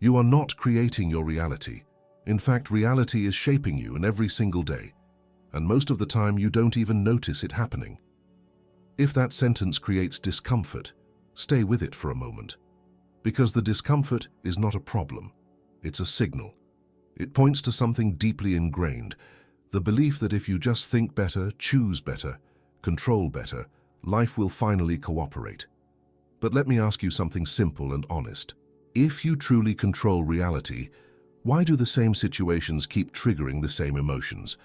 You are not creating your reality. In fact, reality is shaping you in every single day, and most of the time you don't even notice it happening. If that sentence creates discomfort, stay with it for a moment. Because the discomfort is not a problem, it's a signal. It points to something deeply ingrained, the belief that if you just think better, choose better, control better, life will finally cooperate. But let me ask you something simple and honest. If you truly control reality, why do the same situations keep triggering the same emotions?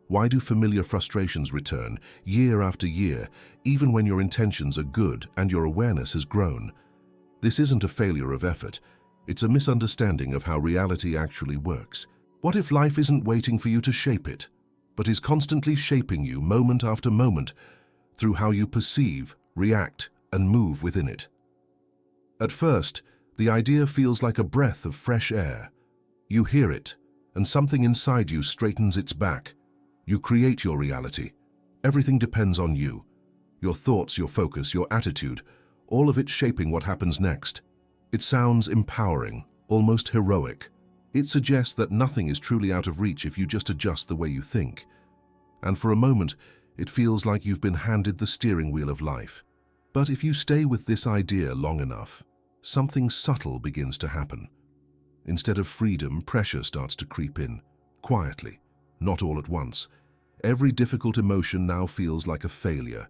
Why do familiar frustrations return year after year, even when your intentions are good and your awareness has grown? This isn't a failure of effort. It's a misunderstanding of how reality actually works. What if life isn't waiting for you to shape it, but is constantly shaping you moment after moment through how you perceive, react, and move within it? At first, the idea feels like a breath of fresh air. You hear it, and something inside you straightens its back. You create your reality. Everything depends on you. Your thoughts, your focus, your attitude, all of it shaping what happens next. It sounds empowering, almost heroic. It suggests that nothing is truly out of reach if you just adjust the way you think. And for a moment, it feels like you've been handed the steering wheel of life. But if you stay with this idea long enough, something subtle begins to happen. Instead of freedom, pressure starts to creep in, quietly, not all at once. Every difficult emotion now feels like a failure.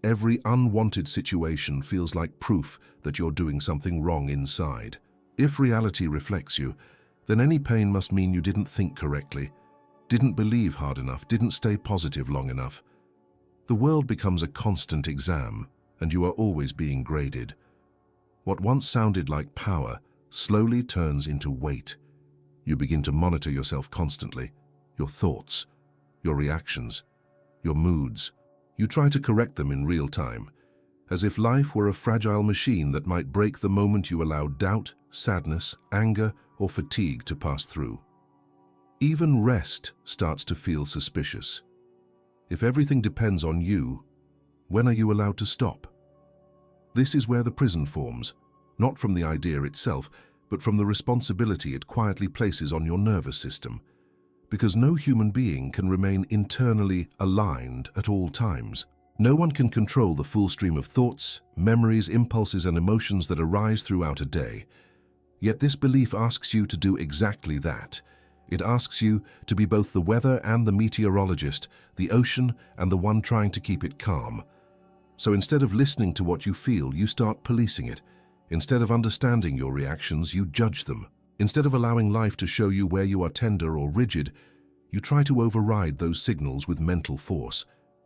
Every unwanted situation feels like proof that you're doing something wrong inside. If reality reflects you, then any pain must mean you didn't think correctly, didn't believe hard enough, didn't stay positive long enough. The world becomes a constant exam, and you are always being graded. What once sounded like power slowly turns into weight. You begin to monitor yourself constantly, your thoughts, your reactions, your moods. You try to correct them in real time, as if life were a fragile machine that might break the moment you allow doubt, sadness, anger, or fatigue to pass through. Even rest starts to feel suspicious. If everything depends on you, when are you allowed to stop? This is where the prison forms, not from the idea itself, but from the responsibility it quietly places on your nervous system. Because no human being can remain internally aligned at all times. No one can control the full stream of thoughts, memories, impulses, and emotions that arise throughout a day. Yet this belief asks you to do exactly that. It asks you to be both the weather and the meteorologist, the ocean and the one trying to keep it calm. So instead of listening to what you feel, you start policing it. Instead of understanding your reactions, you judge them. Instead of allowing life to show you where you are tender or rigid, you try to override those signals with mental force.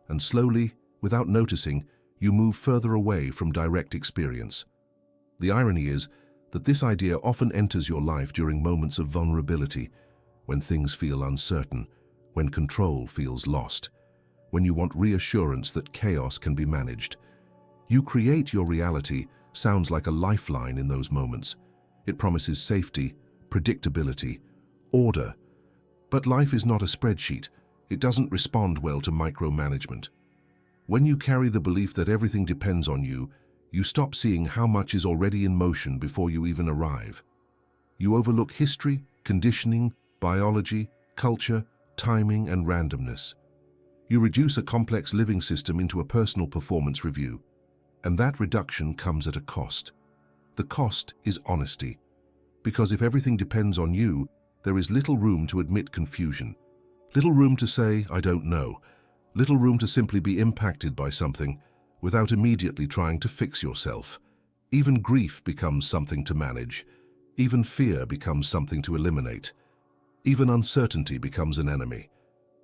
And slowly, without noticing, you move further away from direct experience. The irony is that this idea often enters your life during moments of vulnerability, when things feel uncertain, when control feels lost, when you want reassurance that chaos can be managed. You create your reality sounds like a lifeline in those moments. It promises safety, predictability, order. But life is not a spreadsheet. It doesn't respond well to micromanagement. When you carry the belief that everything depends on you, you stop seeing how much is already in motion before you even arrive. You overlook history, conditioning, biology, culture, timing, and randomness. You reduce a complex living system into a personal performance review, and that reduction comes at a cost. The cost is honesty, because if everything depends on you, there is little room to admit confusion, little room to say, "I don't know," little room to simply be impacted by something without immediately trying to fix yourself. Even grief becomes something to manage. Even fear becomes something to eliminate. Even uncertainty becomes an enemy.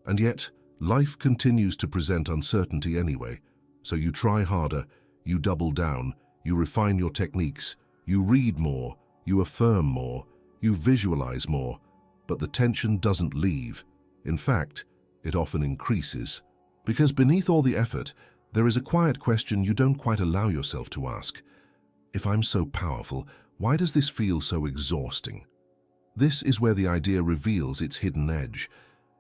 And yet, life continues to present uncertainty anyway, so you try harder, you double down, you refine your techniques, you read more, you affirm more, you visualize more, but the tension doesn't leave. In fact, it often increases. Because beneath all the effort, there is a quiet question you don't quite allow yourself to ask. If I'm so powerful, why does this feel so exhausting? This is where the idea reveals its hidden edge.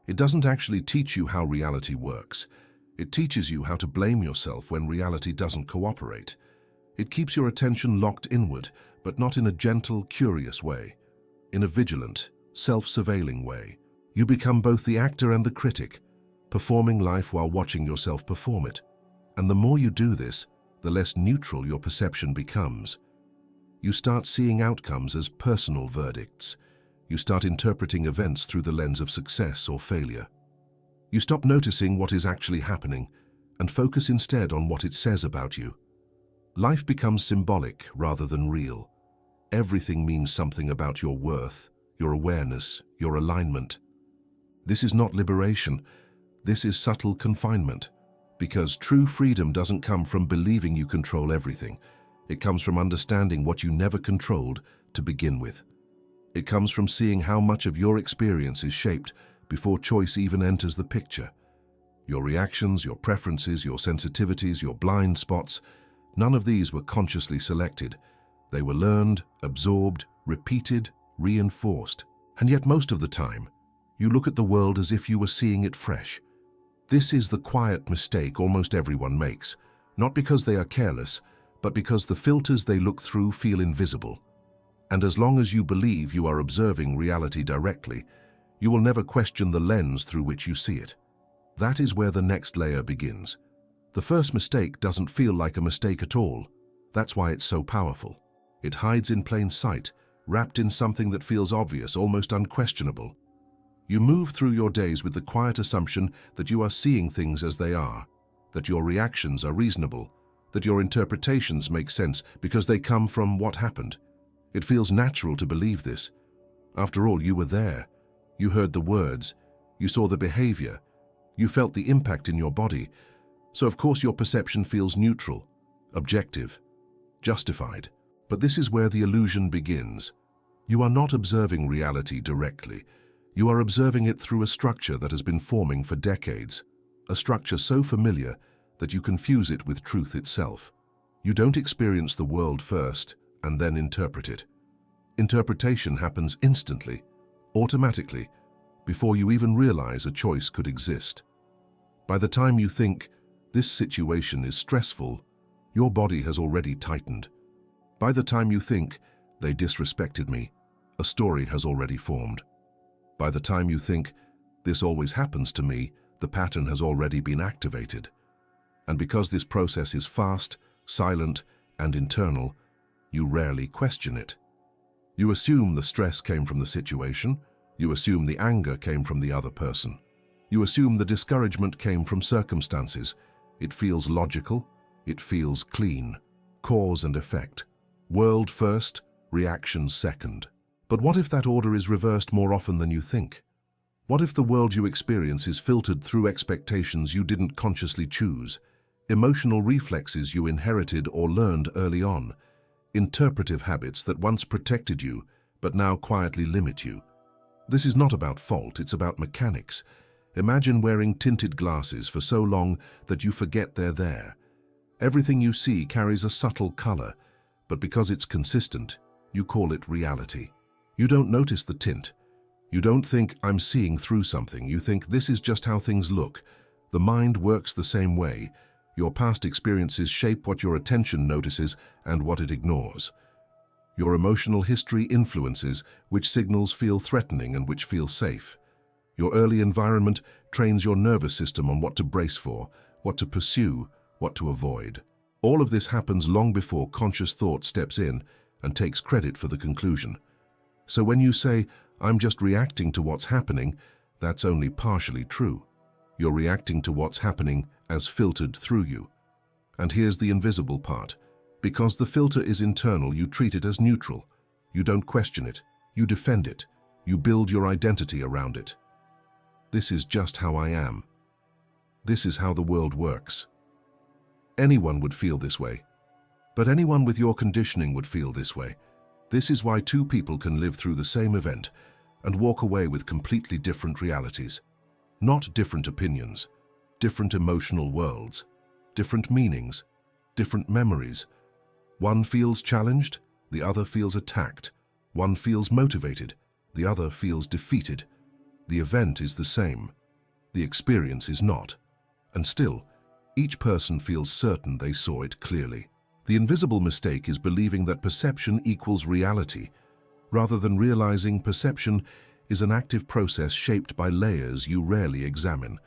It doesn't actually teach you how reality works. It teaches you how to blame yourself when reality doesn't cooperate. It keeps your attention locked inward, but not in a gentle, curious way. in a vigilant, self-surveilling way. You become both the actor and the critic, performing life while watching yourself perform it. And the more you do this, the less neutral your perception becomes. You start seeing outcomes as personal verdicts. You start interpreting events through the lens of success or failure. You stop noticing what is actually happening and focus instead on what it says about you. Life becomes symbolic rather than real. Everything means something about your worth, your awareness, your alignment. This is not liberation. This is subtle confinement. Because true freedom doesn't come from believing you control everything. It comes from understanding what you never controlled to begin with. It comes from seeing how much of your experience is shaped before choice even enters the picture. Your reactions, your preferences, your sensitivities, your blind spots, none of these were consciously selected. They were learned, absorbed, repeated, reinforced. And yet most of the time, you look at the world as if you were seeing it fresh. This is the quiet mistake almost everyone makes, not because they are careless, but because the filters they look through feel invisible. And as long as you believe you are observing reality directly, you will never question the lens through which you see it. That is where the next layer begins. The first mistake doesn't feel like a mistake at all. That's why it's so powerful. It hides in plain sight, wrapped in something that feels obvious, almost unquestionable. You move through your days with the quiet assumption that you are seeing things as they are, that your reactions are reasonable, that your interpretations make sense because they come from what happened. It feels natural to believe this. After all, you were there. You heard the words. You saw the behavior. You felt the impact in your body. So of course your perception feels neutral, objective, justified. But this is where the illusion begins. You are not observing reality directly. You are observing it through a structure that has been forming for decades. A structure so familiar that you confuse it with truth itself. You don't experience the world first and then interpret it. Interpretation happens instantly, automatically, before you even realize a choice could exist. By the time you think, this situation is stressful, your body has already tightened. By the time you think, they disrespected me, a story has already formed. By the time you think, this always happens to me, the pattern has already been activated. And because this process is fast, silent, and internal, you rarely question it. You assume the stress came from the situation. You assume the anger came from the other person. You assume the discouragement came from circumstances. It feels logical. It feels clean. Cause and effect. World first, reaction second. But what if that order is reversed more often than you think? What if the world you experience is filtered through expectations you didn't consciously choose, emotional reflexes you inherited or learned early on, interpretive habits that once protected you but now quietly limit you? This is not about fault, it's about mechanics. Imagine wearing tinted glasses for so long that you forget they're there. Everything you see carries a subtle color, but because it's consistent, you call it reality. You don't notice the tint. You don't think, I'm seeing through something. You think, this is just how things look. The mind works the same way. Your past experiences shape what your attention notices and what it ignores. Your emotional history influences which signals feel threatening and which feel safe. Your early environment trains your nervous system on what to brace for, what to pursue, what to avoid. All of this happens long before conscious thought steps in and takes credit for the conclusion. So when you say, I'm just reacting to what's happening, that's only partially true. You're reacting to what's happening as filtered through you. And here's the invisible part. Because the filter is internal, you treat it as neutral. You don't question it. You defend it. You build your identity around it. This is just how I am. This is how the world works. Anyone would feel this way. But anyone with your conditioning would feel this way. This is why two people can live through the same event and walk away with completely different realities. Not different opinions, different emotional worlds, different meanings, different memories. One feels challenged, the other feels attacked. One feels motivated, the other feels defeated. The event is the same. The experience is not. And still, each person feels certain they saw it clearly. The invisible mistake is believing that perception equals reality. Rather than realizing, perception is an active process shaped by layers you rarely examine.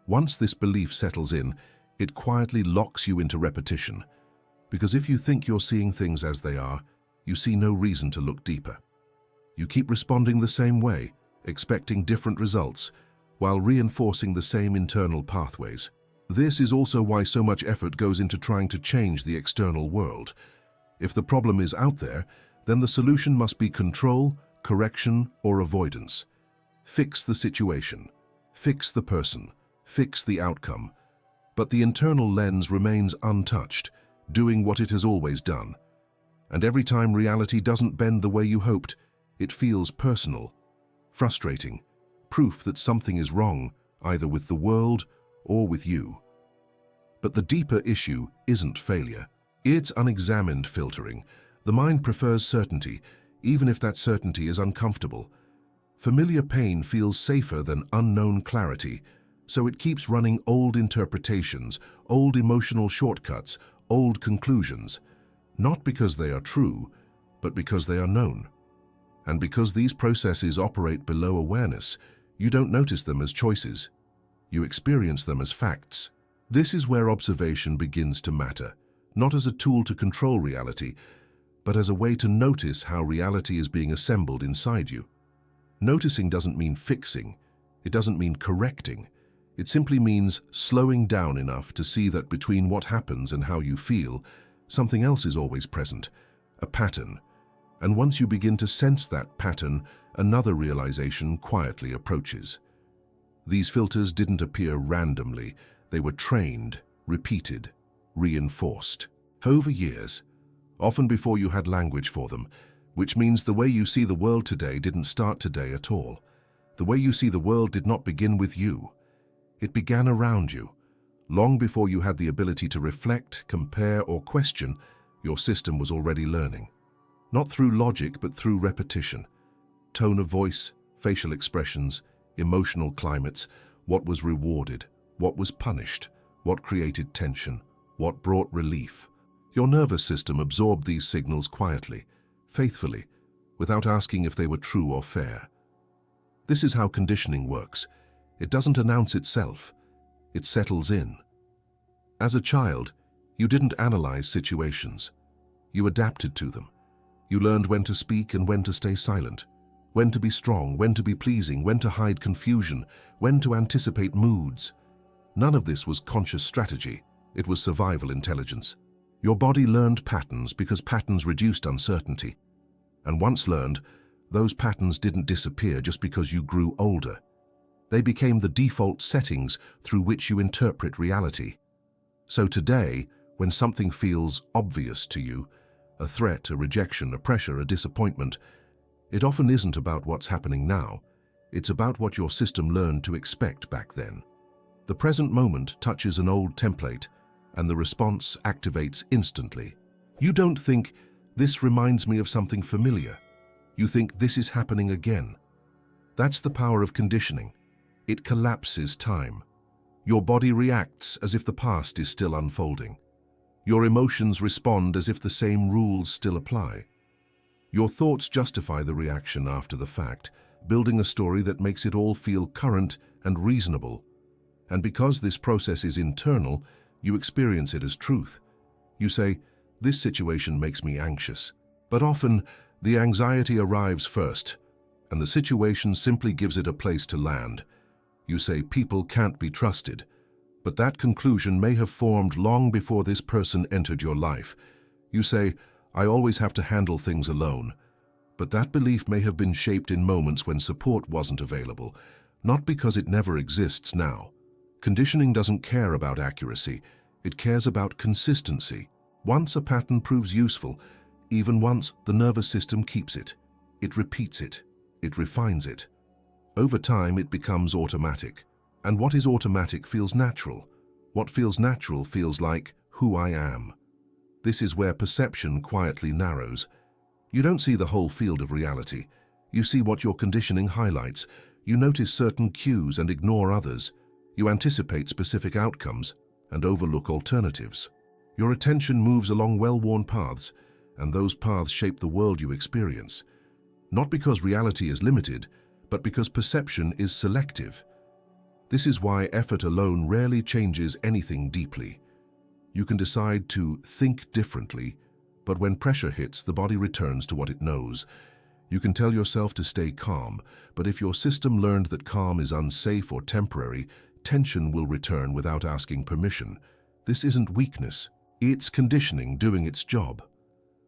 Once this belief settles in, it quietly locks you into repetition. Because if you think you're seeing things as they are, you see no reason to look deeper. You keep responding the same way, expecting different results, while reinforcing the same internal pathways. This is also why so much effort goes into trying to change the external world. If the problem is out there, then the solution must be control, correction, or avoidance. Fix the situation, fix the person, fix the outcome. But the internal lens remains untouched, doing what it has always done. And every time reality doesn't bend the way you hoped, it feels personal, frustrating, proof that something is wrong, either with the world or with you. But the deeper issue isn't failure. It's unexamined filtering. The mind prefers certainty, even if that certainty is uncomfortable. Familiar pain feels safer than unknown clarity, so it keeps running old interpretations, old emotional shortcuts, old conclusions. Not because they are true, but because they are known. And because these processes operate below awareness, you don't notice them as choices. You experience them as facts. This is where observation begins to matter, not as a tool to control reality, but as a way to notice how reality is being assembled inside you. Noticing doesn't mean fixing. It doesn't mean correcting. It simply means slowing down enough to see that between what happens and how you feel, something else is always present, a pattern. And once you begin to sense that pattern, another realization quietly approaches. These filters didn't appear randomly. They were trained, repeated, reinforced. Over years, often before you had language for them, which means the way you see the world today didn't start today at all. The way you see the world did not begin with you. It began around you. Long before you had the ability to reflect, compare, or question, your system was already learning. Not through logic, but through repetition. Tone of voice, facial expressions, emotional climates, what was rewarded, what was punished, what created tension, what brought relief. Your nervous system absorbed these signals quietly, faithfully, without asking if they were true or fair. This is how conditioning works. It doesn't announce itself. It settles in. As a child, you didn't analyze situations. You adapted to them. You learned when to speak and when to stay silent, when to be strong, when to be pleasing, when to hide confusion, when to anticipate moods. None of this was conscious strategy. It was survival intelligence. Your body learned patterns because patterns reduced uncertainty. And once learned, those patterns didn't disappear just because you grew older. They became the default settings through which you interpret reality. So today, when something feels obvious to you, a threat, a rejection, a pressure, a disappointment, it often isn't about what's happening now. It's about what your system learned to expect back then. The present moment touches an old template, and the response activates instantly. You don't think, this reminds me of something familiar. You think, this is happening again. That's the power of conditioning. It collapses time. Your body reacts as if the past is still unfolding. Your emotions respond as if the same rules still apply. Your thoughts justify the reaction after the fact, building a story that makes it all feel current and reasonable. And because this process is internal, you experience it as truth. You say, this situation makes me anxious. But often, the anxiety arrives first, and the situation simply gives it a place to land. You say people can't be trusted, but that conclusion may have formed long before this person entered your life. You say, I always have to handle things alone. But that belief may have been shaped in moments when support wasn't available, not because it never exists now. Conditioning doesn't care about accuracy, it cares about consistency. Once a pattern proves useful, even once, the nervous system keeps it. It repeats it. It refines it. Over time, it becomes automatic. And what is automatic feels natural. What feels natural feels like who I am. This is where perception quietly narrows. You don't see the whole field of reality. You see what your conditioning highlights. You notice certain cues and ignore others. You anticipate specific outcomes and overlook alternatives. Your attention moves along well-worn paths, and those paths shape the world you experience. Not because reality is limited, but because perception is selective. This is why effort alone rarely changes anything deeply. You can decide to think differently, but when pressure hits, the body returns to what it knows. You can tell yourself to stay calm, but if your system learned that calm is unsafe or temporary, tension will return without asking permission. This isn't weakness, it's conditioning doing its job.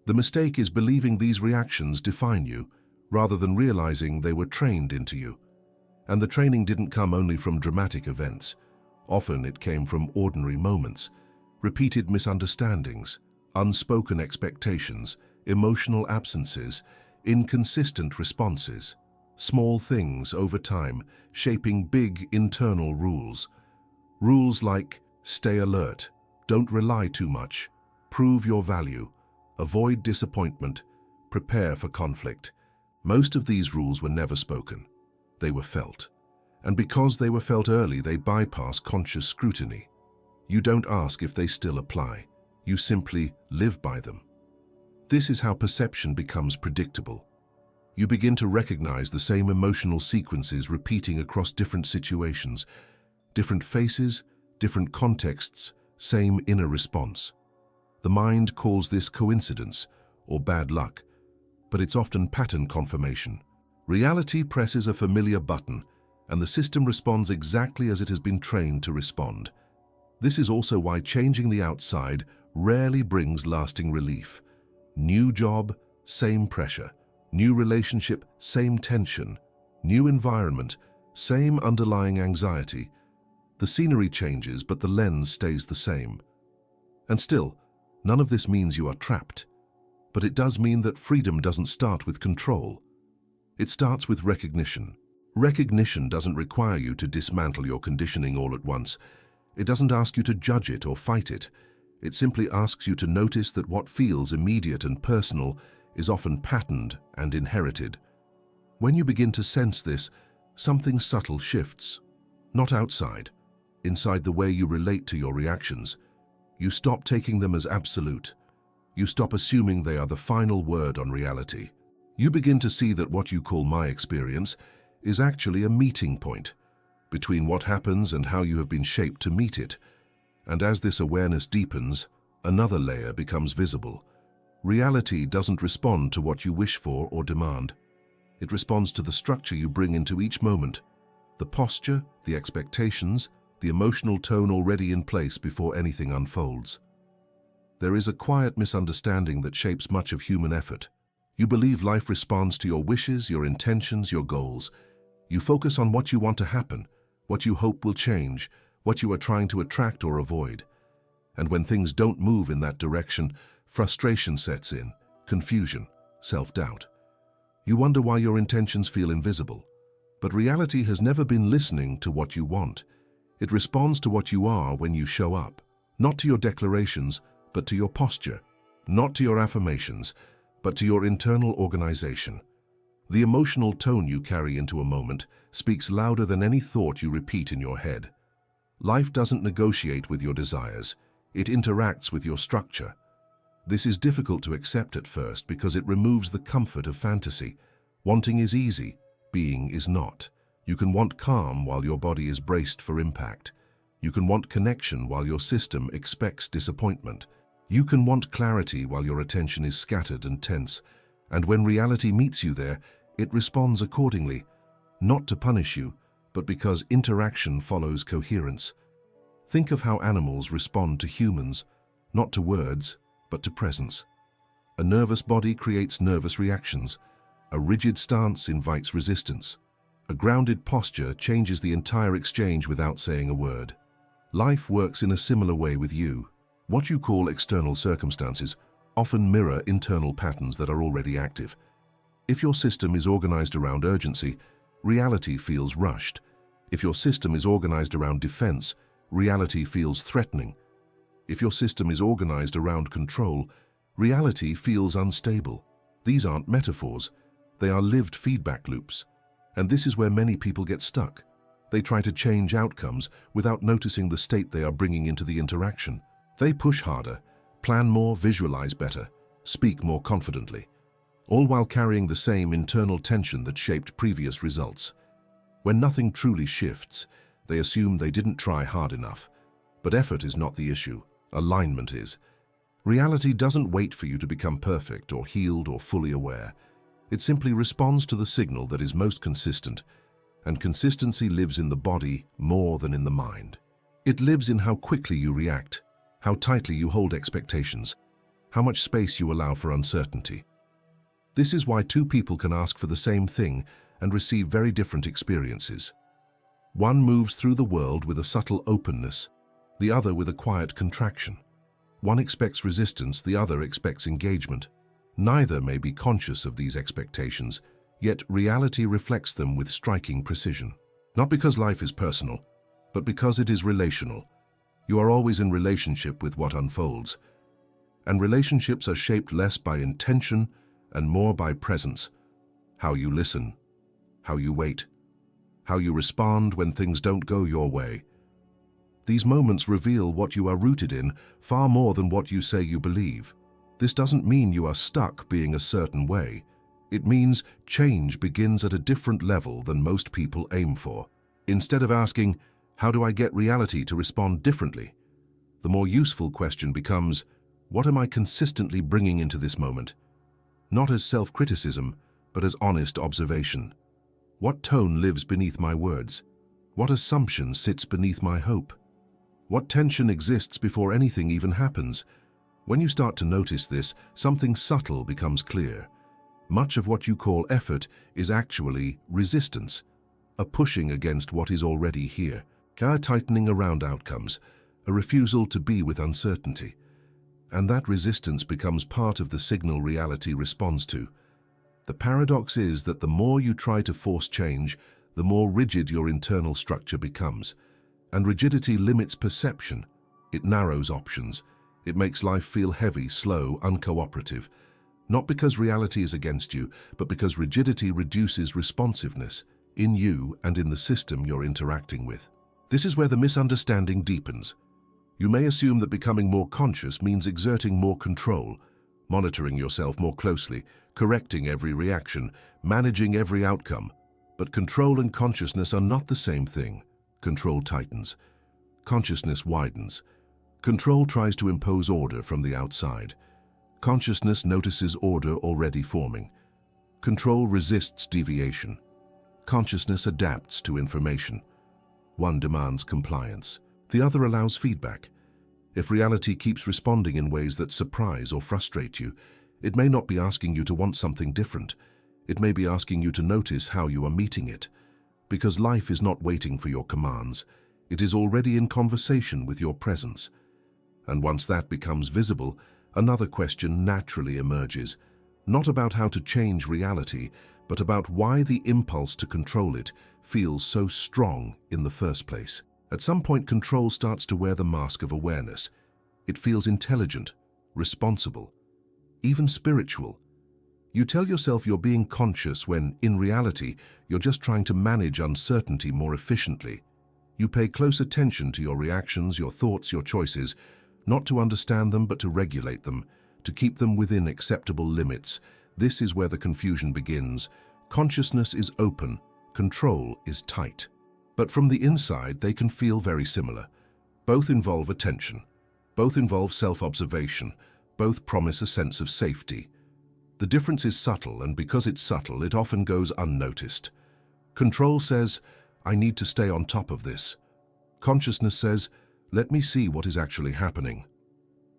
The mistake is believing these reactions define you, rather than realizing they were trained into you. And the training didn't come only from dramatic events. Often it came from ordinary moments, repeated misunderstandings, unspoken expectations, emotional absences, inconsistent responses. Small things over time, shaping big internal rules. Rules like stay alert, don't rely too much, prove your value, avoid disappointment, prepare for conflict. Most of these rules were never spoken. They were felt. And because they were felt early, they bypass conscious scrutiny. You don't ask if they still apply. You simply live by them. This is how perception becomes predictable. You begin to recognize the same emotional sequences repeating across different situations, different faces, different contexts, same inner response. The mind calls this coincidence or bad luck, but it's often pattern confirmation. Reality presses a familiar button, and the system responds exactly as it has been trained to respond. This is also why changing the outside rarely brings lasting relief. New job, same pressure. New relationship, same tension. New environment, same underlying anxiety. The scenery changes, but the lens stays the same. And still, none of this means you are trapped. But it does mean that freedom doesn't start with control. It starts with recognition. Recognition doesn't require you to dismantle your conditioning all at once. It doesn't ask you to judge it or fight it. It simply asks you to notice that what feels immediate and personal is often patterned and inherited. When you begin to sense this, something subtle shifts. Not outside, inside the way you relate to your reactions. You stop taking them as absolute. You stop assuming they are the final word on reality. You begin to see that what you call my experience is actually a meeting point between what happens and how you have been shaped to meet it. And as this awareness deepens, another layer becomes visible. Reality doesn't respond to what you wish for or demand. It responds to the structure you bring into each moment, the posture, the expectations, the emotional tone already in place before anything unfolds. There is a quiet misunderstanding that shapes much of human effort. You believe life responds to your wishes, your intentions, your goals. You focus on what you want to happen, what you hope will change, what you are trying to attract or avoid. And when things don't move in that direction, frustration sets in, confusion, self-doubt. You wonder why your intentions feel invisible. But reality has never been listening to what you want. It responds to what you are when you show up, not to your declarations, but to your posture, not to your affirmations, but to your internal organization. The emotional tone you carry into a moment speaks louder than any thought you repeat in your head. Life doesn't negotiate with your desires, it interacts with your structure. This is difficult to accept at first because it removes the comfort of fantasy. Wanting is easy, being is not. You can want calm while your body is braced for impact. You can want connection while your system expects disappointment. You can want clarity while your attention is scattered and tense. And when reality meets you there, it responds accordingly, not to punish you, but because interaction follows coherence. Think of how animals respond to humans, not to words, but to presence. A nervous body creates nervous reactions. A rigid stance invites resistance. A grounded posture changes the entire exchange without saying a word. Life works in a similar way with you. What you call external circumstances often mirror internal patterns that are already active. If your system is organized around urgency, reality feels rushed. If your system is organized around defense, reality feels threatening. If your system is organized around control, reality feels unstable. These aren't metaphors, they are lived feedback loops. And this is where many people get stuck. They try to change outcomes without noticing the state they are bringing into the interaction. They push harder, plan more, visualize better, speak more confidently. all while carrying the same internal tension that shaped previous results. When nothing truly shifts, they assume they didn't try hard enough. But effort is not the issue, alignment is. Reality doesn't wait for you to become perfect or healed or fully aware. It simply responds to the signal that is most consistent, and consistency lives in the body more than in the mind. It lives in how quickly you react, how tightly you hold expectations, how much space you allow for uncertainty. This is why two people can ask for the same thing and receive very different experiences. One moves through the world with a subtle openness, the other with a quiet contraction. One expects resistance, the other expects engagement. Neither may be conscious of these expectations, yet reality reflects them with striking precision. Not because life is personal, but because it is relational. You are always in relationship with what unfolds. And relationships are shaped less by intention and more by presence. How you listen, how you wait, how you respond when things don't go your way. These moments reveal what you are rooted in far more than what you say you believe. This doesn't mean you are stuck being a certain way. It means change begins at a different level than most people aim for. Instead of asking, how do I get reality to respond differently? The more useful question becomes, what am I consistently bringing into this moment? Not as self-criticism, but as honest observation. What tone lives beneath my words? What assumption sits beneath my hope? What tension exists before anything even happens? When you start to notice this, something subtle becomes clear. Much of what you call effort is actually resistance, a pushing against what is already here, a tightening around outcomes, a refusal to be with uncertainty. And that resistance becomes part of the signal reality responds to. The paradox is that the more you try to force change, the more rigid your internal structure becomes. And rigidity limits perception. It narrows options. It makes life feel heavy, slow, uncooperative. Not because reality is against you, but because rigidity reduces responsiveness in you and in the system you're interacting with. This is where the misunderstanding deepens. You may assume that becoming more conscious means exerting more control, monitoring yourself more closely, correcting every reaction, managing every outcome. But control and consciousness are not the same thing. Control tightens. Consciousness widens. Control tries to impose order from the outside. Consciousness notices order already forming. Control resists deviation. Consciousness adapts to information. One demands compliance. The other allows feedback. If reality keeps responding in ways that surprise or frustrate you, it may not be asking you to want something different. It may be asking you to notice how you are meeting it. Because life is not waiting for your commands. It is already in conversation with your presence. And once that becomes visible, another question naturally emerges, not about how to change reality, but about why the impulse to control it feels so strong in the first place. At some point, control starts to wear the mask of awareness. It feels intelligent, responsible, even spiritual. You tell yourself you're being conscious when, in reality, you're just trying to manage uncertainty more efficiently. You pay close attention to your reactions, your thoughts, your choices, not to understand them but to regulate them, to keep them within acceptable limits. This is where the confusion begins. Consciousness is open, control is tight. But from the inside, they can feel very similar. Both involve attention. Both involve self-observation. Both promise a sense of safety. The difference is subtle, and because it's subtle, it often goes unnoticed. Control says, I need to stay on top of this. Consciousness says, let me see what is actually happening.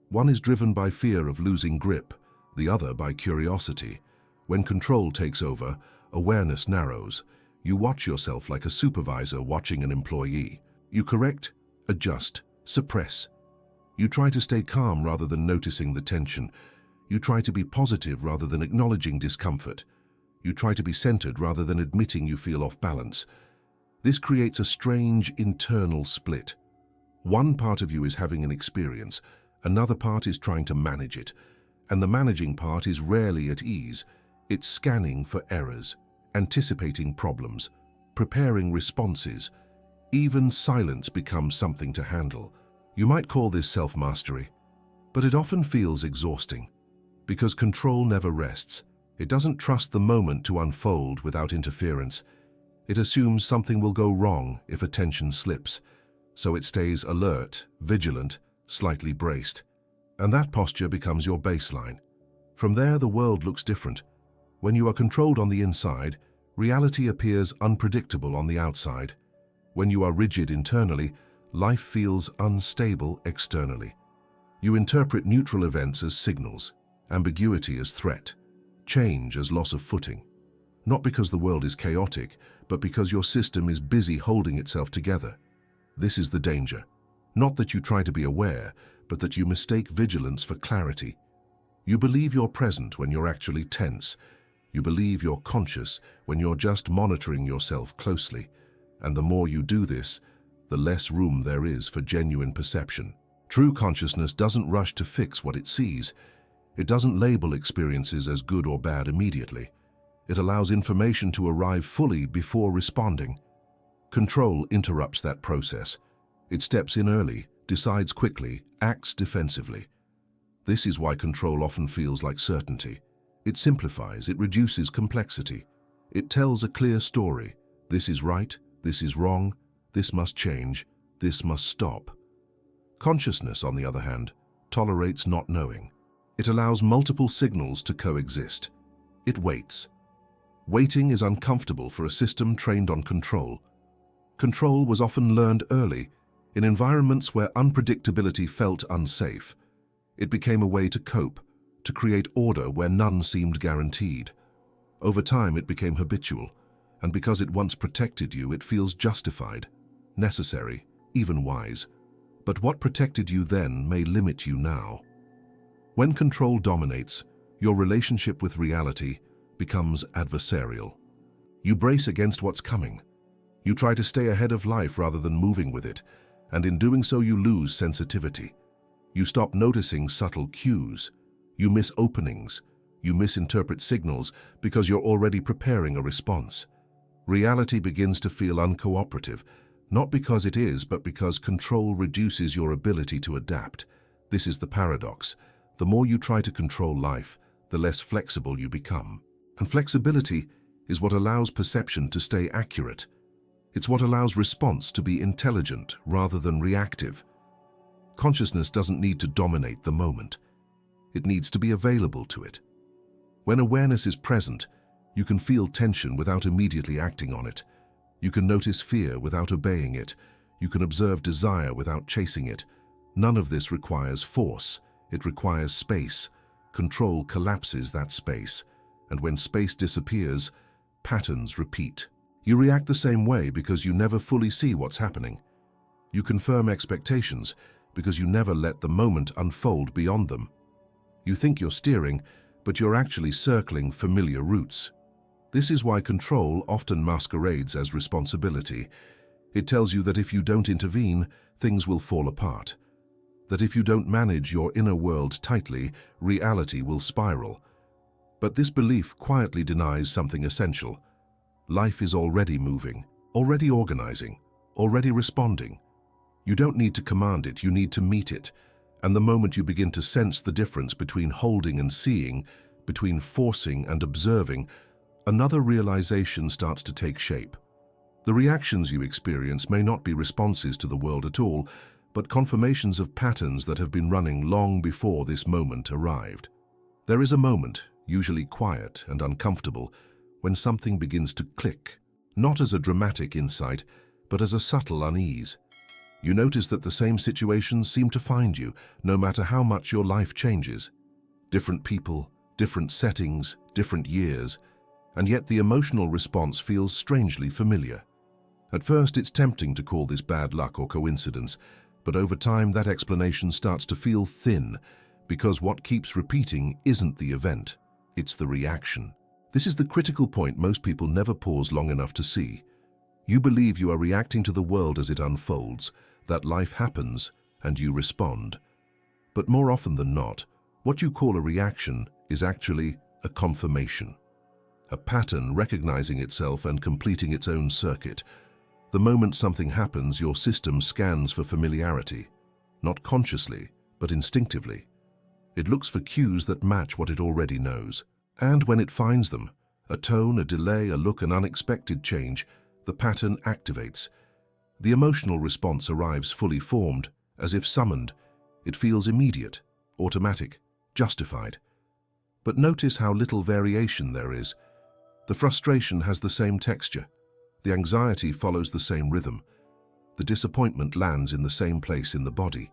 One is driven by fear of losing grip, the other by curiosity. When control takes over, awareness narrows. You watch yourself like a supervisor watching an employee. You correct, adjust, suppress. You try to stay calm rather than noticing the tension. You try to be positive rather than acknowledging discomfort. You try to be centered rather than admitting you feel off balance. This creates a strange internal split. One part of you is having an experience, another part is trying to manage it, and the managing part is rarely at ease. It's scanning for errors, anticipating problems, preparing responses. Even silence becomes something to handle. You might call this self-mastery, but it often feels exhausting, because control never rests. It doesn't trust the moment to unfold without interference. It assumes something will go wrong if attention slips, so it stays alert, vigilant, slightly braced. And that posture becomes your baseline. From there, the world looks different. When you are controlled on the inside, reality appears unpredictable on the outside. When you are rigid internally, life feels unstable externally. You interpret neutral events as signals, ambiguity as threat, change as loss of footing. Not because the world is chaotic, but because your system is busy holding itself together. This is the danger. Not that you try to be aware, but that you mistake vigilance for clarity. You believe you're present when you're actually tense. You believe you're conscious when you're just monitoring yourself closely. And the more you do this, the less room there is for genuine perception. True consciousness doesn't rush to fix what it sees. It doesn't label experiences as good or bad immediately. It allows information to arrive fully before responding. Control interrupts that process. It steps in early, decides quickly, acts defensively. This is why control often feels like certainty. It simplifies, it reduces complexity. It tells a clear story. This is right, this is wrong, this must change, this must stop. Consciousness, on the other hand, tolerates not knowing. It allows multiple signals to coexist. It waits. Waiting is uncomfortable for a system trained on control. Control was often learned early, in environments where unpredictability felt unsafe. It became a way to cope, to create order where none seemed guaranteed. Over time, it became habitual, and because it once protected you, it feels justified, necessary, even wise. But what protected you then may limit you now. When control dominates, your relationship with reality becomes adversarial. You brace against what's coming. You try to stay ahead of life rather than moving with it, and in doing so you lose sensitivity. You stop noticing subtle cues. You miss openings. You misinterpret signals because you're already preparing a response. Reality begins to feel uncooperative, not because it is, but because control reduces your ability to adapt. This is the paradox. The more you try to control life, the less flexible you become. And flexibility is what allows perception to stay accurate. It's what allows response to be intelligent rather than reactive. Consciousness doesn't need to dominate the moment. It needs to be available to it. When awareness is present, you can feel tension without immediately acting on it. You can notice fear without obeying it. You can observe desire without chasing it. None of this requires force. It requires space. Control collapses that space. And when space disappears, patterns repeat. You react the same way because you never fully see what's happening. You confirm expectations because you never let the moment unfold beyond them. You think you're steering, but you're actually circling familiar routes. This is why control often masquerades as responsibility. It tells you that if you don't intervene, things will fall apart. That if you don't manage your inner world tightly, reality will spiral. But this belief quietly denies something essential. Life is already moving, already organizing, already responding. You don't need to command it, you need to meet it. And the moment you begin to sense the difference between holding and seeing, between forcing and observing, another realization starts to take shape. The reactions you experience may not be responses to the world at all, but confirmations of patterns that have been running long before this moment arrived. There is a moment, usually quiet and uncomfortable, when something begins to click, not as a dramatic insight, but as a subtle unease. You notice that the same situations seem to find you, no matter how much your life changes. Different people, different settings, different years, and yet the emotional response feels strangely familiar. At first, it's tempting to call this bad luck or coincidence, but over time that explanation starts to feel thin, because what keeps repeating isn't the event, it's the reaction. This is the critical point most people never pause long enough to see. You believe you are reacting to the world as it unfolds, that life happens, and you respond. But more often than not, what you call a reaction is actually a confirmation. A pattern recognizing itself and completing its own circuit. The moment something happens, your system scans for familiarity, not consciously, but instinctively. It looks for cues that match what it already knows. And when it finds them, a tone, a delay, a look, an unexpected change, the pattern activates. The emotional response arrives fully formed, as if summoned. It feels immediate, automatic, justified. But notice how little variation there is. The frustration has the same texture. The anxiety follows the same rhythm. The disappointment lands in the same place in the body.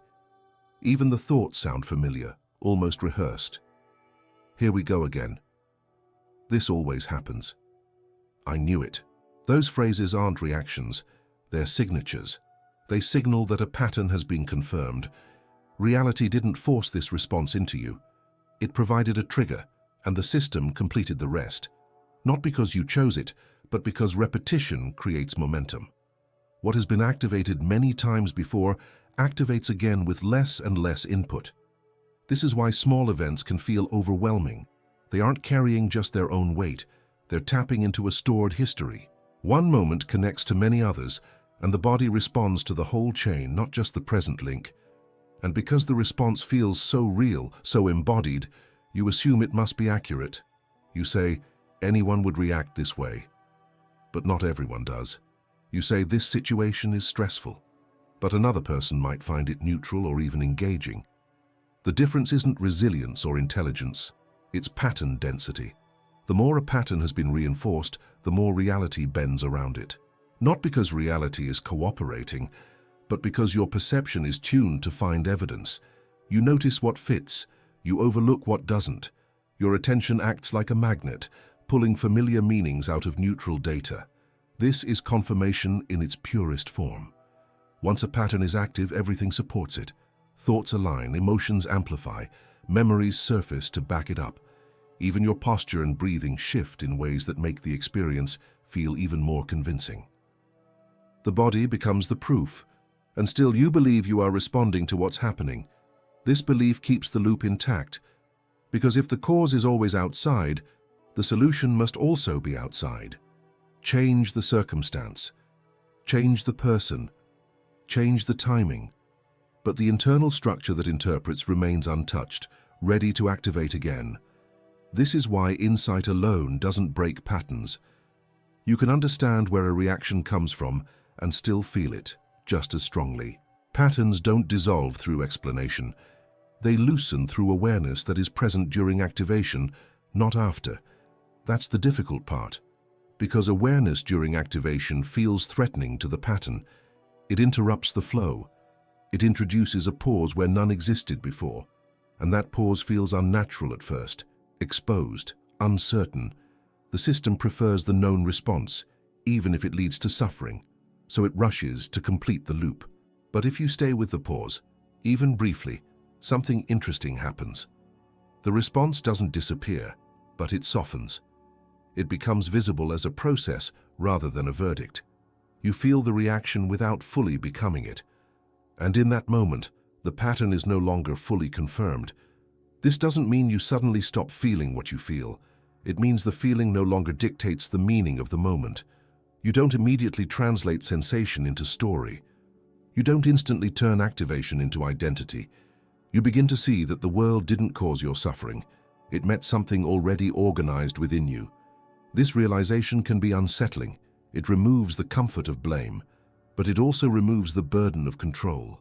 Even the thoughts sound familiar, almost rehearsed. Here we go again. This always happens. I knew it. Those phrases aren't reactions, they're signatures. They signal that a pattern has been confirmed. Reality didn't force this response into you. It provided a trigger, and the system completed the rest. Not because you chose it, but because repetition creates momentum. What has been activated many times before activates again with less and less input. This is why small events can feel overwhelming. They aren't carrying just their own weight, they're tapping into a stored history. One moment connects to many others, and the body responds to the whole chain, not just the present link. And because the response feels so real, so embodied, you assume it must be accurate. You say, anyone would react this way. But not everyone does. You say, this situation is stressful, but another person might find it neutral or even engaging. The difference isn't resilience or intelligence, it's pattern density. The more a pattern has been reinforced, the more reality bends around it. Not because reality is cooperating, but because your perception is tuned to find evidence. You notice what fits, you overlook what doesn't. Your attention acts like a magnet, pulling familiar meanings out of neutral data. This is confirmation in its purest form. Once a pattern is active, everything supports it. Thoughts align, emotions amplify, memories surface to back it up. Even your posture and breathing shift in ways that make the experience feel even more convincing. The body becomes the proof, and still you believe you are responding to what's happening. This belief keeps the loop intact, because if the cause is always outside, the solution must also be outside. Change the circumstance, change the person, change the timing, but the internal structure that interprets remains untouched, ready to activate again. This is why insight alone doesn't break patterns. You can understand where a reaction comes from and still feel it, just as strongly. Patterns don't dissolve through explanation. They loosen through awareness that is present during activation, not after. That's the difficult part, because awareness during activation feels threatening to the pattern. It interrupts the flow. It introduces a pause where none existed before, and that pause feels unnatural at first, exposed, uncertain. The system prefers the known response, even if it leads to suffering, so it rushes to complete the loop. But if you stay with the pause, even briefly, something interesting happens. The response doesn't disappear, but it softens. It becomes visible as a process rather than a verdict. You feel the reaction without fully becoming it. And in that moment, the pattern is no longer fully confirmed. This doesn't mean you suddenly stop feeling what you feel. It means the feeling no longer dictates the meaning of the moment. You don't immediately translate sensation into story. You don't instantly turn activation into identity. You begin to see that the world didn't cause your suffering. It met something already organized within you. This realization can be unsettling. It removes the comfort of blame, but it also removes the burden of control.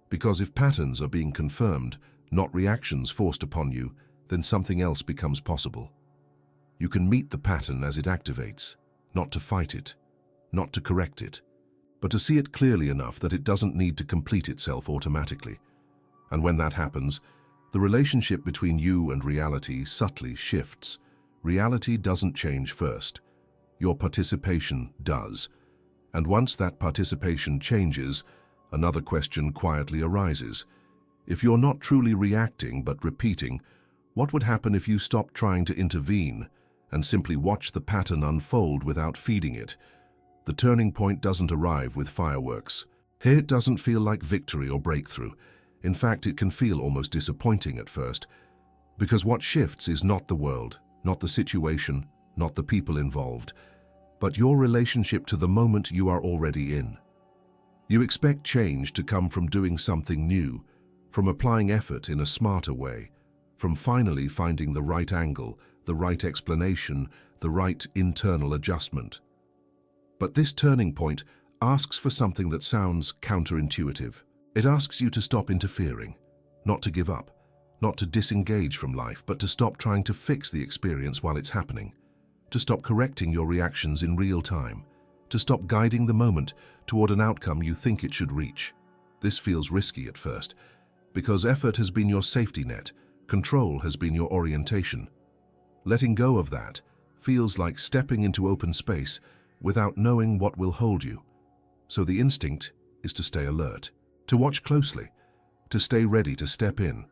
Because if patterns are being confirmed, not reactions forced upon you, then something else becomes possible. You can meet the pattern as it activates, not to fight it, not to correct it, but to see it clearly enough that it doesn't need to complete itself automatically. And when that happens, the relationship between you and reality subtly shifts. Reality doesn't change first. Your participation does. And once that participation changes, another question quietly arises. If you're not truly reacting but repeating, what would happen if you stopped trying to intervene and simply watch the pattern unfold without feeding it? The turning point doesn't arrive with fireworks. Here it doesn't feel like victory or breakthrough. In fact, it can feel almost disappointing at first, because what shifts is not the world, not the situation, not the people involved, but your relationship to the moment you are already in. You expect change to come from doing something new, from applying effort in a smarter way, from finally finding the right angle, the right explanation, the right internal adjustment. But this turning point asks for something that sounds counterintuitive. It asks you to stop interfering, not to give up, not to disengage from life, but to stop trying to fix the experience while it's happening, to stop correcting your reactions in real time, to stop guiding the moment toward an outcome you think it should reach. This feels risky at first, because effort has been your safety net, control has been your orientation. Letting go of that feels like stepping into open space without knowing what will hold you. So the instinct is to stay alert, to watch closely, to stay ready to step in.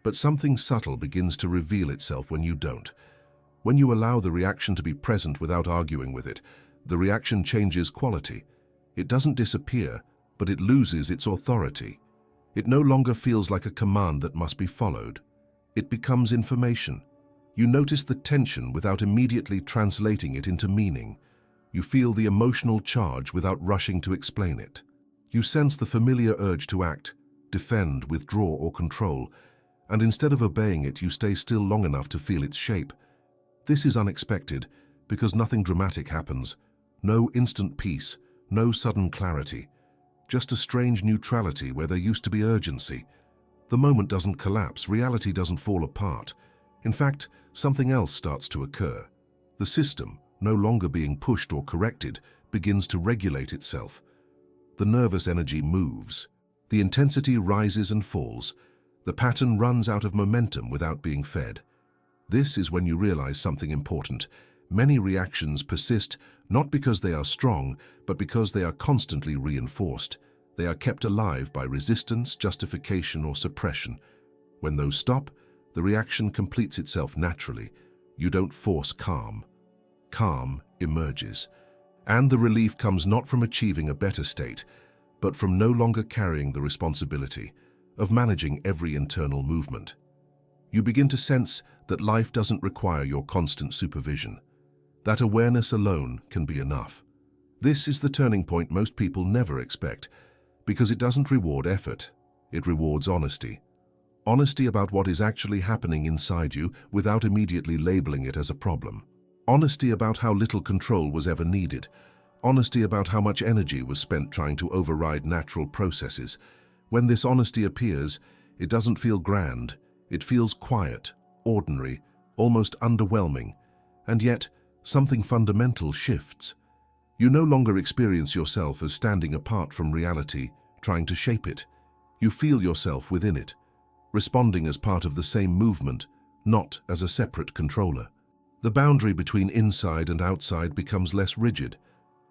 But something subtle begins to reveal itself when you don't. When you allow the reaction to be present without arguing with it, the reaction changes quality. It doesn't disappear, but it loses its authority. It no longer feels like a command that must be followed. It becomes information. You notice the tension without immediately translating it into meaning. You feel the emotional charge without rushing to explain it. You sense the familiar urge to act, defend, withdraw, or control, and instead of obeying it, you stay still long enough to feel its shape. This is unexpected because nothing dramatic happens. No instant peace, no sudden clarity. Just a strange neutrality where there used to be urgency. The moment doesn't collapse, reality doesn't fall apart. In fact, something else starts to occur. The system, no longer being pushed or corrected, begins to regulate itself. The nervous energy moves. The intensity rises and falls. The pattern runs out of momentum without being fed. This is when you realize something important. Many reactions persist not because they are strong, but because they are constantly reinforced. They are kept alive by resistance, justification, or suppression. When those stop, the reaction completes itself naturally. You don't force calm. Calm emerges. And the relief comes not from achieving a better state, but from no longer carrying the responsibility of managing every internal movement. You begin to sense that life doesn't require your constant supervision. That awareness alone can be enough. This is the turning point most people never expect, because it doesn't reward effort, it rewards honesty. Honesty about what is actually happening inside you without immediately labeling it as a problem. Honesty about how little control was ever needed. Honesty about how much energy was spent trying to override natural processes. When this honesty appears, it doesn't feel grand. It feels quiet, ordinary, almost underwhelming. And yet, something fundamental shifts. You no longer experience yourself as standing apart from reality, trying to shape it. You feel yourself within it, responding as part of the same movement, not as a separate controller. The boundary between inside and outside becomes less rigid,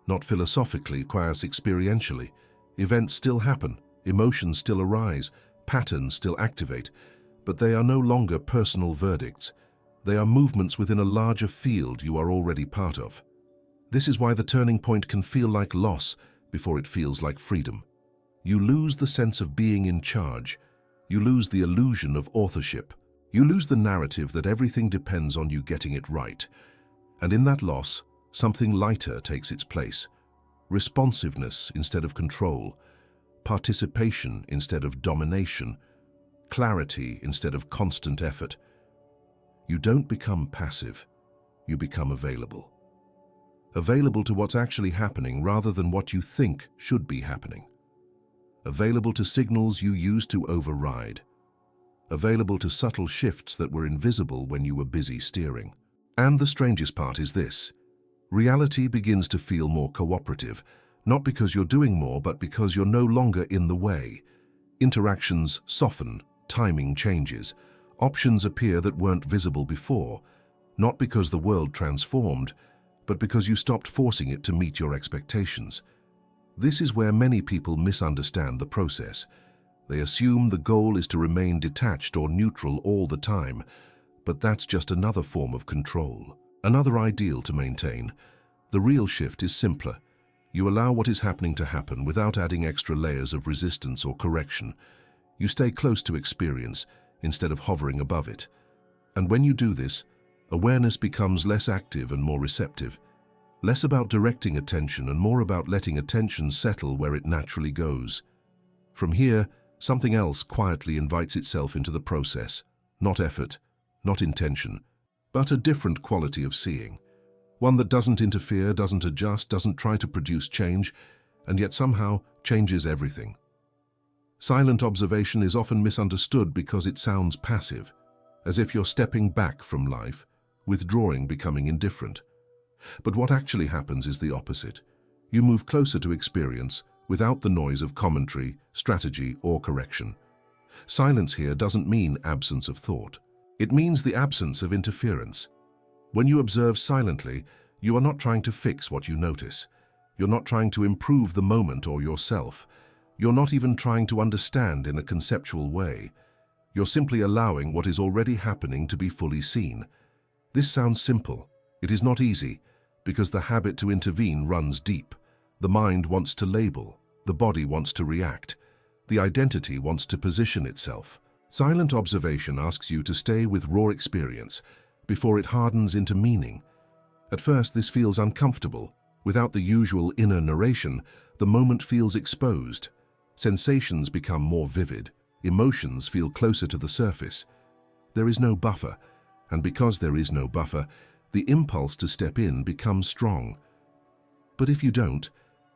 not philosophically, quite experientially. Events still happen, emotions still arise, patterns still activate, but they are no longer personal verdicts. They are movements within a larger field you are already part of. This is why the turning point can feel like loss before it feels like freedom. You lose the sense of being in charge. You lose the illusion of authorship. You lose the narrative that everything depends on you getting it right. And in that loss, something lighter takes its place. Responsiveness instead of control. Participation instead of domination. Clarity instead of constant effort. You don't become passive. You become available. Available to what's actually happening rather than what you think should be happening. Available to signals you used to override. Available to subtle shifts that were invisible when you were busy steering. And the strangest part is this. Reality begins to feel more cooperative, not because you're doing more, but because you're no longer in the way. Interactions soften, timing changes. Options appear that weren't visible before, not because the world transformed, but because you stopped forcing it to meet your expectations. This is where many people misunderstand the process. They assume the goal is to remain detached or neutral all the time, but that's just another form of control, another ideal to maintain. The real shift is simpler. You allow what is happening to happen without adding extra layers of resistance or correction. You stay close to experience instead of hovering above it. And when you do this, awareness becomes less active and more receptive, less about directing attention and more about letting attention settle where it naturally goes. From here, something else quietly invites itself into the process, not effort, not intention, but a different quality of seeing. One that doesn't interfere, doesn't adjust, doesn't try to produce change, and yet somehow changes everything. Silent observation is often misunderstood because it sounds passive, as if you're stepping back from life, withdrawing, becoming indifferent. But what actually happens is the opposite. You move closer to experience without the noise of commentary, strategy, or correction. Silence here doesn't mean absence of thought. It means the absence of interference. When you observe silently, you are not trying to fix what you notice. You're not trying to improve the moment or yourself. You're not even trying to understand in a conceptual way. You're simply allowing what is already happening to be fully seen. This sounds simple. It is not easy, because the habit to intervene runs deep. The mind wants to label. The body wants to react. The identity wants to position itself. Silent observation asks you to stay with raw experience before it hardens into meaning. At first, this feels uncomfortable. Without the usual inner narration, the moment feels exposed. Sensations become more vivid. Emotions feel closer to the surface. There is no buffer, and because there is no buffer, the impulse to step in becomes strong. But if you don't,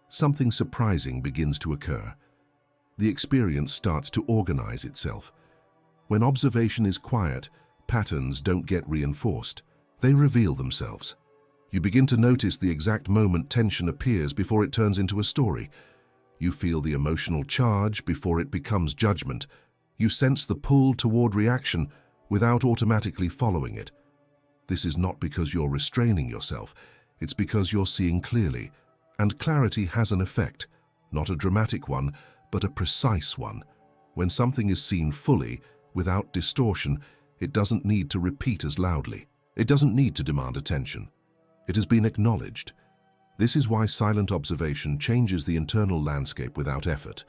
something surprising begins to occur. The experience starts to organize itself. When observation is quiet, patterns don't get reinforced. They reveal themselves. You begin to notice the exact moment tension appears before it turns into a story. You feel the emotional charge before it becomes judgment. You sense the pull toward reaction without automatically following it. This is not because you're restraining yourself. It's because you're seeing clearly. And clarity has an effect, not a dramatic one, but a precise one. When something is seen fully, without distortion, it doesn't need to repeat as loudly. It doesn't need to demand attention. It has been acknowledged. This is why silent observation changes the internal landscape without effort.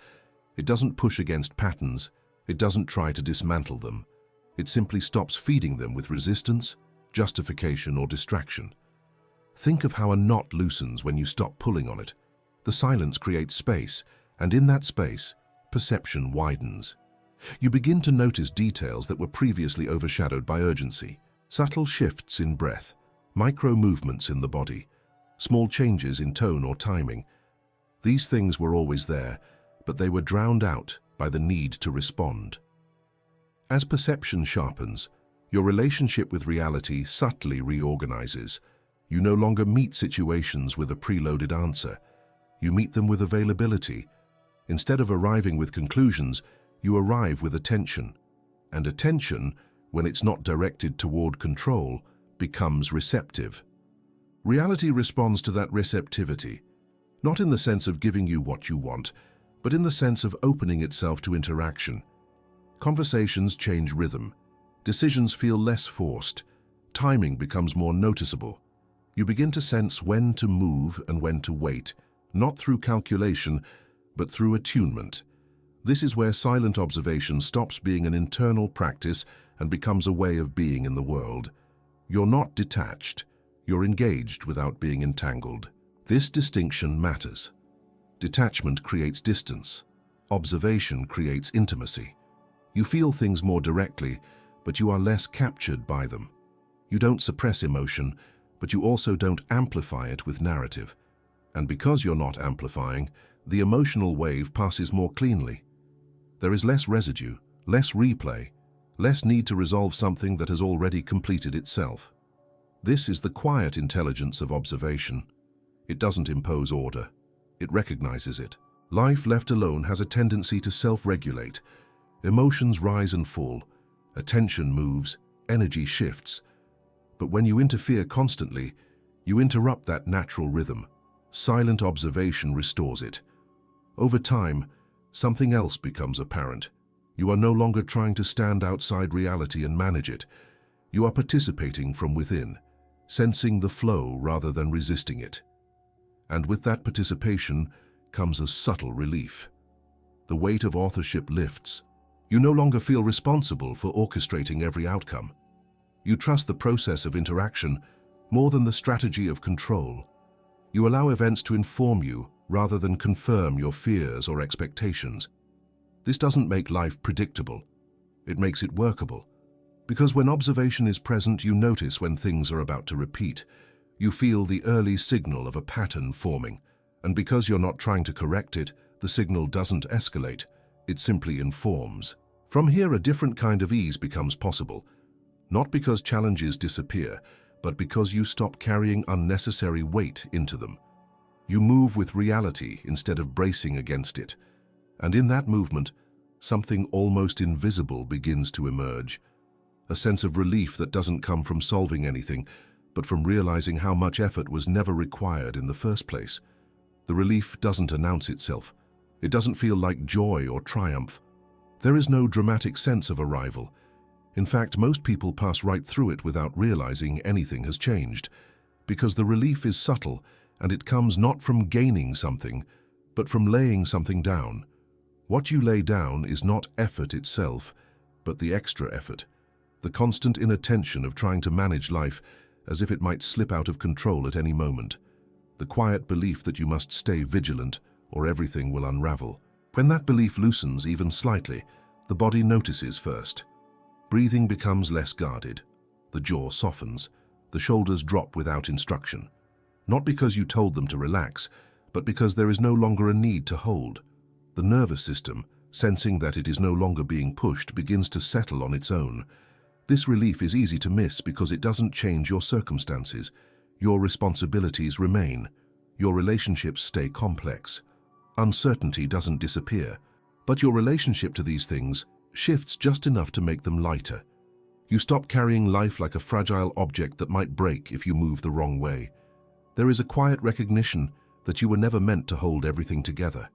It doesn't push against patterns. It doesn't try to dismantle them. It simply stops feeding them with resistance, justification, or distraction. Think of how a knot loosens when you stop pulling on it. The silence creates space, and in that space, perception widens. You begin to notice details that were previously overshadowed by urgency. Subtle shifts in breath, micro movements in the body, small changes in tone or timing. These things were always there, but they were drowned out by the need to respond. As perception sharpens, your relationship with reality subtly reorganizes. You no longer meet situations with a preloaded answer. You meet them with availability. Instead of arriving with conclusions, you arrive with attention. And attention, when it's not directed toward control, becomes receptive. Reality responds to that receptivity, not in the sense of giving you what you want, but in the sense of opening itself to interaction. Conversations change rhythm. Decisions feel less forced. Timing becomes more noticeable. You begin to sense when to move and when to wait, not through calculation, but through attunement. This is where silent observation stops being an internal practice and becomes a way of being in the world. You're not detached. You're engaged without being entangled. This distinction matters. Detachment creates distance. Observation creates intimacy. You feel things more directly, but you are less captured by them. You don't suppress emotion, but you also don't amplify it with narrative. And because you're not amplifying, the emotional wave passes more cleanly. There is less residue, less replay, less need to resolve something that has already completed itself. This is the quiet intelligence of observation. It doesn't impose order. It recognizes it. Life left alone has a tendency to self-regulate. Emotions rise and fall. Attention moves. Energy shifts. But when you interfere constantly, you interrupt that natural rhythm. Silent observation restores it. Over time, something else becomes apparent. You are no longer trying to stand outside reality and manage it. You are participating from within, sensing the flow rather than resisting it. And with that participation comes a subtle relief. The weight of authorship lifts. You no longer feel responsible for orchestrating every outcome. You trust the process of interaction more than the strategy of control. You allow events to inform you rather than confirm your fears or expectations. This doesn't make life predictable. It makes it workable. Because when observation is present, you notice when things are about to repeat. You feel the early signal of a pattern forming. And because you're not trying to correct it, the signal doesn't escalate. It simply informs. From here, a different kind of ease becomes possible. Not because challenges disappear, but because you stop carrying unnecessary weight into them. You move with reality instead of bracing against it. And in that movement, something almost invisible begins to emerge. A sense of relief that doesn't come from solving anything, but from realizing how much effort was never required in the first place. The relief doesn't announce itself. It doesn't feel like joy or triumph. There is no dramatic sense of arrival. In fact, most people pass right through it without realizing anything has changed, because the relief is subtle, and it comes not from gaining something, but from laying something down. What you lay down is not effort itself, but the extra effort, the constant inattention of trying to manage life as if it might slip out of control at any moment, the quiet belief that you must stay vigilant or everything will unravel. When that belief loosens even slightly, the body notices first. Breathing becomes less guarded. The jaw softens. The shoulders drop without instruction. Not because you told them to relax, but because there is no longer a need to hold. The nervous system, sensing that it is no longer being pushed, begins to settle on its own. This relief is easy to miss because it doesn't change your circumstances. Your responsibilities remain. Your relationships stay complex. Uncertainty doesn't disappear, but your relationship to these things shifts just enough to make them lighter. You stop carrying life like a fragile object that might break if you move the wrong way. There is a quiet recognition that you were never meant to hold everything together.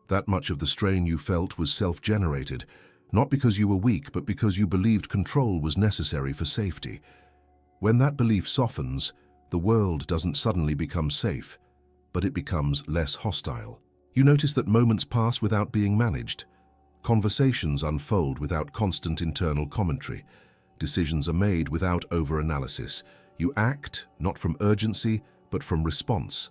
That much of the strain you felt was self-generated, not because you were weak, but because you believed control was necessary for safety. When that belief softens, the world doesn't suddenly become safe, but it becomes less hostile. You notice that moments pass without being managed. Conversations unfold without constant internal commentary. Decisions are made without over-analysis. You act, not from urgency, but from response.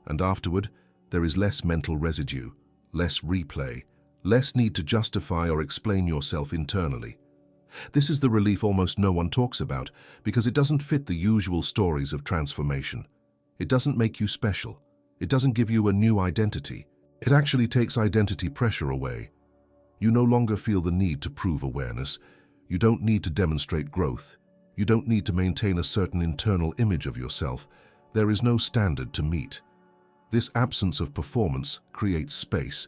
And afterward, there is less mental residue, less replay, less need to justify or explain yourself internally. This is the relief almost no one talks about, because it doesn't fit the usual stories of transformation. It doesn't make you special. It doesn't give you a new identity. It actually takes identity pressure away. You no longer feel the need to prove awareness. You don't need to demonstrate growth. You don't need to maintain a certain internal image of yourself. There is no standard to meet. This absence of performance creates space.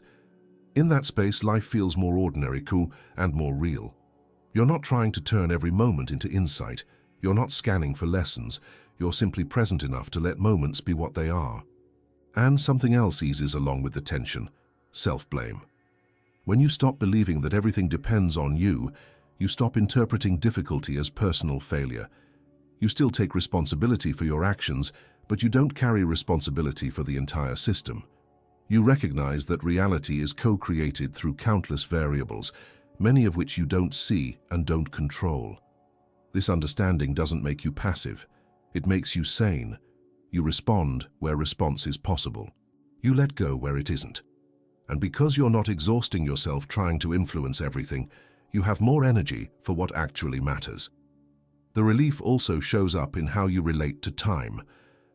In that space, life feels more ordinary, cool, and more real. You're not trying to turn every moment into insight. You're not scanning for lessons. You're simply present enough to let moments be what they are. And something else eases along with the tension: self-blame. When you stop believing that everything depends on you, you stop interpreting difficulty as personal failure. You still take responsibility for your actions, but you don't carry responsibility for the entire system. You recognize that reality is co-created through countless variables, many of which you don't see and don't control. This understanding doesn't make you passive. It makes you sane. You respond where response is possible. You let go where it isn't. And because you're not exhausting yourself trying to influence everything, you have more energy for what actually matters. The relief also shows up in how you relate to time.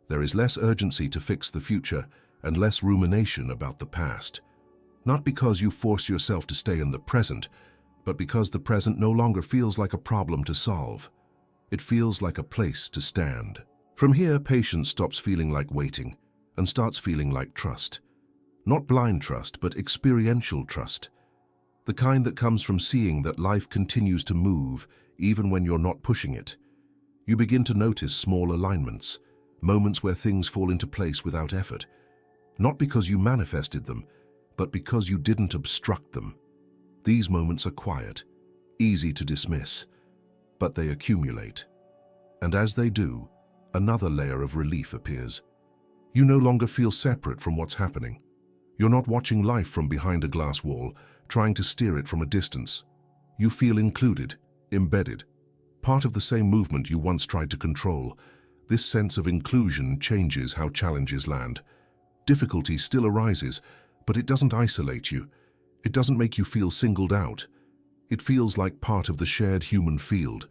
There is less urgency to fix the future and less rumination about the past. Not because you force yourself to stay in the present, but because the present no longer feels like a problem to solve. It feels like a place to stand. From here, patience stops feeling like waiting and starts feeling like trust. Not blind trust, but experiential trust. The kind that comes from seeing that life continues to move even when you're not pushing it. You begin to notice small alignments, moments where things fall into place without effort. Not because you manifested them, but because you didn't obstruct them. These moments are quiet, easy to dismiss, but they accumulate. And as they do, another layer of relief appears. You no longer feel separate from what's happening. You're not watching life from behind a glass wall, trying to steer it from a distance. You feel included, embedded, part of the same movement you once tried to control. This sense of inclusion changes how challenges land. Difficulty still arises, but it doesn't isolate you. It doesn't make you feel singled out. It feels like part of the shared human field,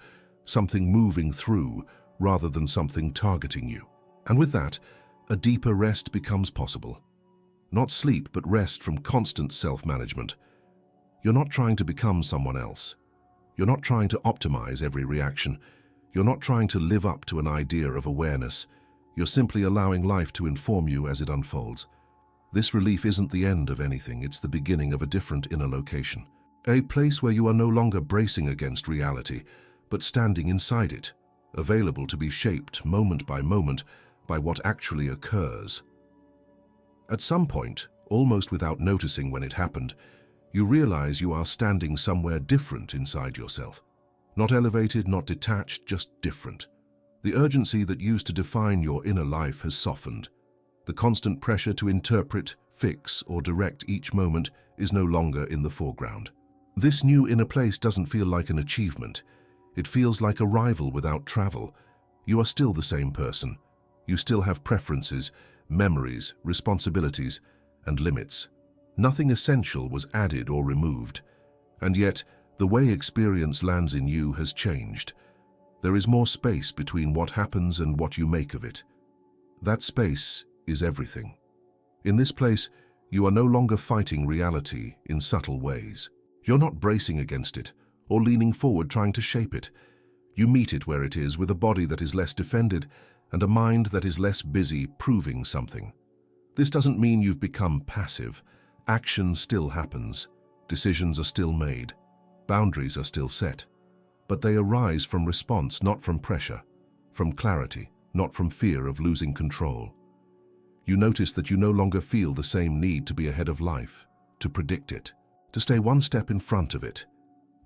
something moving through rather than something targeting you. And with that, a deeper rest becomes possible. Not sleep, but rest from constant self-management. You're not trying to become someone else. You're not trying to optimize every reaction. You're not trying to live up to an idea of awareness. You're simply allowing life to inform you as it unfolds. This relief isn't the end of anything, it's the beginning of a different inner location. A place where you are no longer bracing against reality, but standing inside it, available to be shaped moment by what actually occurs. At some point, almost without noticing when it happened, you realize you are standing somewhere different inside yourself. Not elevated, not detached, just different. The urgency that used to define your inner life has softened. The constant pressure to interpret, fix, or direct each moment is no longer in the foreground. This new inner place doesn't feel like an achievement. It feels like arrival without travel. You are still the same person. You still have preferences, memories, responsibilities, and limits. Nothing essential was added or removed. And yet, the way experience lands in you has changed. There is more space between what happens and what you make of it. That space is everything. In this place, you are no longer fighting reality in subtle ways. You're not bracing against it or leaning forward trying to shape it. You meet it where it is with a body that is less defended and a mind that is less busy proving something. This doesn't mean you've become passive. Action still happens. Decisions are still made. Boundaries are still set. But they arise from response, not from pressure, from clarity, not from fear of losing control. You notice that you no longer feel the same need to be ahead of life, to predict it, to stay one step in front of it.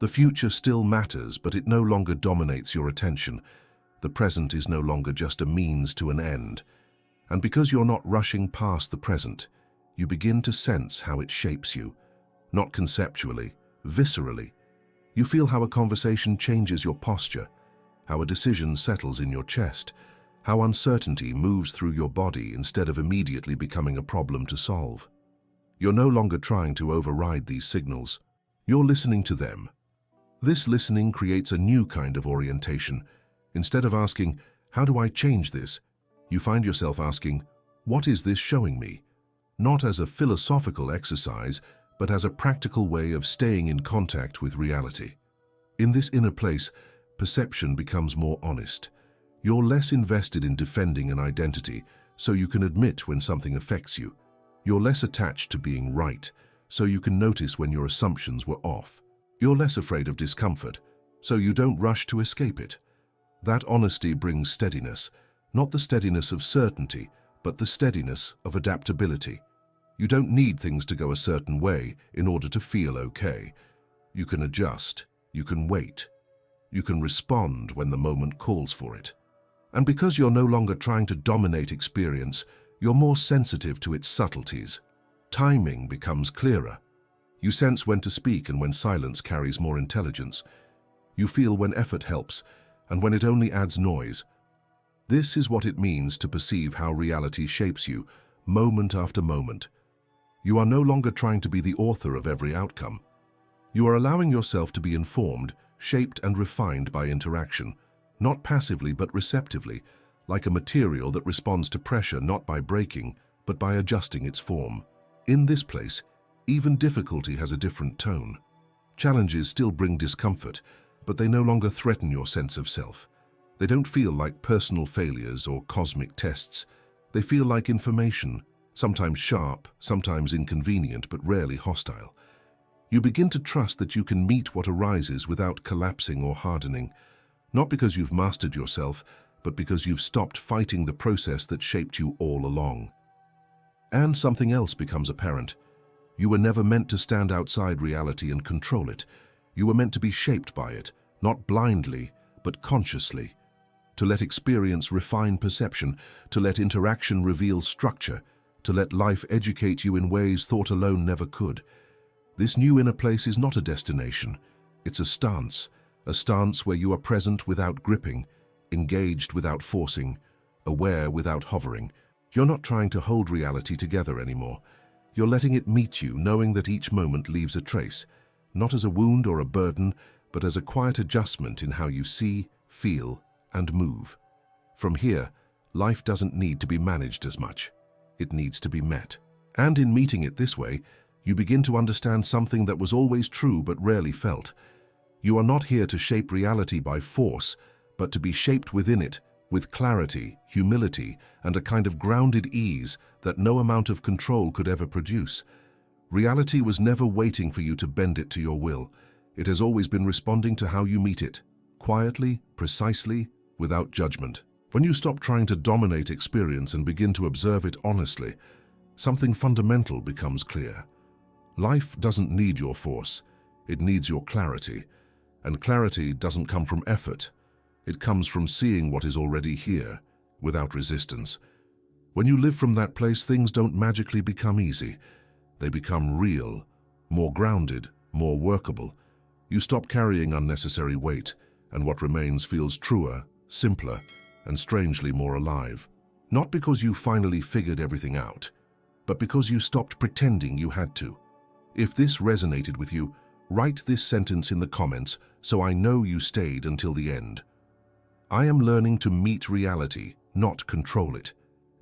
The future still matters, but it no longer dominates your attention. The present is no longer just a means to an end. And because you're not rushing past the present, you begin to sense how it shapes you, not conceptually, viscerally. You feel how a conversation changes your posture, how a decision settles in your chest, how uncertainty moves through your body instead of immediately becoming a problem to solve. You're no longer trying to override these signals. You're listening to them. This listening creates a new kind of orientation. Instead of asking, "How do I change this?" you find yourself asking, "What is this showing me?" Not as a philosophical exercise, but as a practical way of staying in contact with reality. In this inner place, perception becomes more honest. You're less invested in defending an identity, so you can admit when something affects you. You're less attached to being right, so you can notice when your assumptions were off. You're less afraid of discomfort, so you don't rush to escape it. That honesty brings steadiness, not the steadiness of certainty, but the steadiness of adaptability. You don't need things to go a certain way in order to feel okay. You can adjust, you can wait, you can respond when the moment calls for it. And because you're no longer trying to dominate experience, you're more sensitive to its subtleties. Timing becomes clearer. You sense when to speak and when silence carries more intelligence. You feel when effort helps and when it only adds noise. This is what it means to perceive how reality shapes you, moment after moment. You are no longer trying to be the author of every outcome. You are allowing yourself to be informed, shaped and refined by interaction, not passively but receptively, like a material that responds to pressure not by breaking, but by adjusting its form. In this place, even difficulty has a different tone. Challenges still bring discomfort, but they no longer threaten your sense of self. They don't feel like personal failures or cosmic tests. They feel like information, sometimes sharp, sometimes inconvenient, but rarely hostile. You begin to trust that you can meet what arises without collapsing or hardening, not because you've mastered yourself, but because you've stopped fighting the process that shaped you all along. And something else becomes apparent. You were never meant to stand outside reality and control it. You were meant to be shaped by it, not blindly, but consciously. To let experience refine perception, to let interaction reveal structure, to let life educate you in ways thought alone never could. This new inner place is not a destination. It's a stance where you are present without gripping, engaged without forcing, aware without hovering. You're not trying to hold reality together anymore. You're letting it meet you, knowing that each moment leaves a trace, not as a wound or a burden, but as a quiet adjustment in how you see, feel, and move. From here, life doesn't need to be managed as much. It needs to be met. And in meeting it this way, you begin to understand something that was always true but rarely felt. You are not here to shape reality by force, but to be shaped within it, with clarity, humility, and a kind of grounded ease that no amount of control could ever produce. Reality was never waiting for you to bend it to your will. It has always been responding to how you meet it, quietly, precisely, without judgment. When you stop trying to dominate experience and begin to observe it honestly, something fundamental becomes clear. Life doesn't need your force, it needs your clarity. And clarity doesn't come from effort. It comes from seeing what is already here, without resistance. When you live from that place, things don't magically become easy. They become real, more grounded, more workable. You stop carrying unnecessary weight, and what remains feels truer, simpler, and strangely more alive. Not because you finally figured everything out, but because you stopped pretending you had to. If this resonated with you, write this sentence in the comments so I know you stayed until the end. I am learning to meet reality, not control it.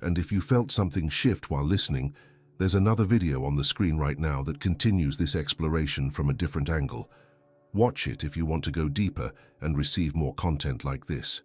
And if you felt something shift while listening, there's another video on the screen right now that continues this exploration from a different angle. Watch it if you want to go deeper and receive more content like this.